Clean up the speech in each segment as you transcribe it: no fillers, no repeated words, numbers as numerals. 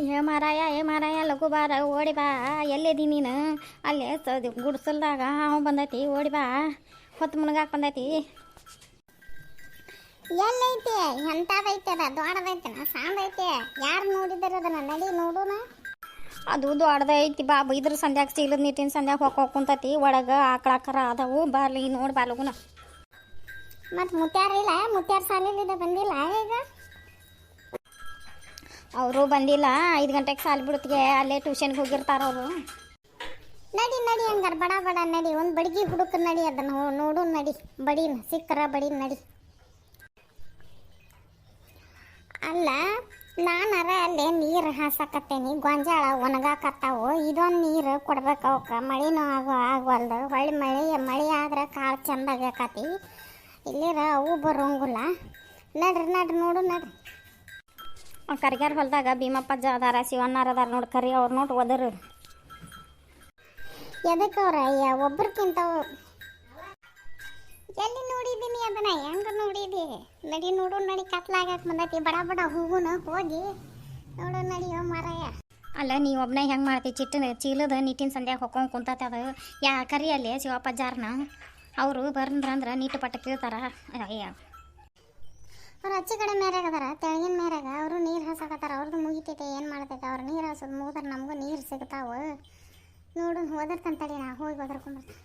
ಏ ಮಾರಾಯ ಲಘು ಬಾರ ಓಡಿ ಬಾ. ಎಲ್ಲಿದಿ ನೀನು? ಅಲ್ಲೇ ಗುಡ್ಸಲ್ದಾಗ ಅವ ಬಂದೈತಿ, ಓಡಿ ಬಾ. ಹೊತ್ತು ಮುಣಗಾಕ್ ಬಂದೈತಿ. ಎಲ್ಲೈತೆ? ಎಂಥದೈತೆ? ಅದ ದೊಡ್ಡದೈತೆನ ಸಣ್ಣದೈತೆ? ಯಾರು ನೋಡಿದಾರೆ ಅದನ್ನ? ನಡಿ ನೋಡೋಣ. ಅದು ದೊಡ್ಡದೈತಿ ಬಾಬು. ಇದ್ರ ಸಂಧ್ಯಾಗ ಚೀಲದ ನೀಟಿನ ಸಂಧ್ಯಾಗ ಕುಂತೈತಿ. ಒಳಗೆ ಆಕಳ ಅದಾವು. ಬಾರ್ಲಿ ನೋಡಿ ಬಾ ಲಗುನ. ಮತ್ತು ಮುತ್ಯಾರಿಲ್ಲ? ಮುತ್ಯಾರ ಸಾಲಿಲಿದೆ ಬಂದಿಲ್ಲ ಈಗ? ಅವರು ಬಂದಿಲ್ಲ. 5 ಗಂಟೆಗೆ ಸಾಲಿ ಬಿಡುತ್ತಿಗೆ ಅಲ್ಲೇ ಟ್ಯೂಷನ್ಗೆ ಹೋಗಿರ್ತಾರ ಅವರು. ನಡಿ ನಡಿ ಹಂಗಾರ ಬಡ ಬಡ ನಡಿ. ಒಂದು ಬಡಗಿ ಹುಡುಕ ನಡಿ, ಅದನ್ನು ನೋಡು ನಡಿ. ಬಡಿನ ಸಿಕ್ಕರ ಬಡಿನ ನಡಿ. ಅಲ್ಲ, ನಾನರ ಅಲ್ಲೇ ನೀರು ಹಾಸಕತ್ತೇನಿ. ಗೊಂಜಾಳ ಒಣಗಾಕತ್ತಾವು. ಇದೊಂದು ನೀರು ಕೊಡ್ಬೇಕು ಅವಕ್ಕೆ. ಮಳೆನೂ ಆಗವಲ್ದು. ಹೊಳ್ಳಿ ಮಳೆ ಆದ್ರೆ ಕಾಳು ಚಂದಾಗಕತಿ. ಇಲ್ಲಿರ ಅವು ಬರೋಂಗಿಲ್ಲ. ನಡ್ರಿ ನಡ್ರಿ ನೋಡು ನಡ್ರಿ. ಕರಿಗಾರ ಹೊಲದಾಗ ಭೀಮಪ್ಪಜ್ಜ ಅದಾರ, ಶಿವಣ್ಣಾರ ಅದಾರ ನೋಡಿ. ಕರಿ ಅವ್ರು ನೋಡಿ ಒದರು. ಎದಕ್ಕೆ ಅವ್ರ ಒಬ್ರಕ್ಕಿಂತ ಎಲ್ಲಿ ನೋಡಿದ್ದೀನಿ ಅದನ್ನ? ಹೆಂಗ ನೋಡಿದಿ? ನಡಿ ನೋಡು ನಡಿ. ಕತ್ಲಾಗಕ್ಕೆ ಬಂದೈತಿ. ಬಡ ಬಡ ಹೂಗುನ ಹೋಗಿ ನೋಡು ನಡಿಯೋ ಮಾರಾಯ. ಅಲ್ಲ, ನೀ ಒಬ್ಬನೇ ಹೆಂಗೆ ಮಾಡ್ತಿ? ಚೀಲದ ನೀಟಿನ ಸಂಧ್ಯಾಗ ಹೊಕ್ಕೊಂಡು ಕುಂತೈತೆ ಅದು. ಕರಿ ಅಲ್ಲಿ ಶಿವಪ್ಪಜ್ಜಾರನ ಅವರು ಬಂದ್ರಂದ್ರೆ ನೀಟು ಪಟ್ಟ ಕೇಳ್ತಾರ. ಅಯ್ಯ, ಅವ್ರು ಅಚ್ಚಿ ಕಡೆ ಮೇರಾಗ ಅದಾರ, ತೆಳಗಿನ ಮೇರಾಗ. ಅವರು ನೀರು ಹಾಸಕತ್ತಾರ. ಅವ್ರದ್ದು ಮುಗಿತೈತೆ. ಏನು ಮಾಡ್ತೈತೆ? ಅವ್ರು ನೀರು ಹಾಸೋದು ಮುಗಿದ್ರೆ ನಮಗೂ ನೀರು ಸಿಗ್ತಾವೆ. ನೋಡು ಓದರ್ಕಂತಡಿ. ನಾ ಹೋಗಿ ಓದರ್ಕೊಂಬರ್ತೀನಿ.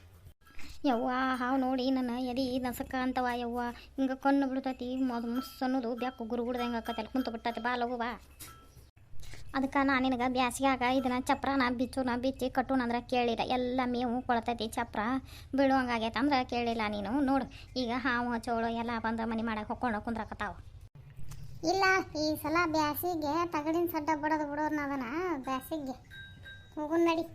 ಯವ್ವ, ಹಾವು ನೋಡಿ ನನ್ನ ಎದಿ ನಸಕ ಅಂತವ. ಯವ್ವ, ಹಿಂಗೆ ಕಣ್ಣು ಬಿಡ್ತೈತಿ. ಮುಸ್ ಅನ್ನೋದು ಬ್ಯಾಕು ಗುರುಗುಡ್ದಂಗೆ ಆಕತ್ತಲ್ಲಿ ಕುಂತು ಬಿಟ್ಟೈತಿ. ಬಾ ಲಗು ಬಾ. ಅದಕ್ಕೆ ನಾನು ನಿನಗೆ ಬ್ಯಾಸಿಗ್ಯಾಗ ಇದನ್ನ ಚಪ್ರನ ಬಿಚ್ಚಿ ಕಟ್ಟೋಣ ಅಂದ್ರೆ ಕೇಳಿಲ್ಲ. ಎಲ್ಲ ಮೇವು ಕೊಳ್ತೈತಿ. ಚಪ್ರ ಬೀಳುವಂಗಾಗೈತೆ ಅಂದ್ರೆ ಕೇಳಿಲ್ಲ ನೀನು. ನೋಡು ಈಗ ಹಾವು ಚೋಳು ಎಲ್ಲ ಬಂದು ಮನೆ ಮಾಡಕ್ಕೆ ಹೊಕ್ಕೊಂಡು ಕುಂದ್ರಾಕತ್ತಾವ. ಇಲ್ಲ, ಈ ಸಲ ಬ್ಯಾಸಿಗೆ ತಗಡಿನ ಸಡ್ಡ ಬಡೋದು ಬಿಡೋದು ಅದನ್ನ. ಬ್ಯಾಸಿಗೆ ಹೋಗು ನಡಿ.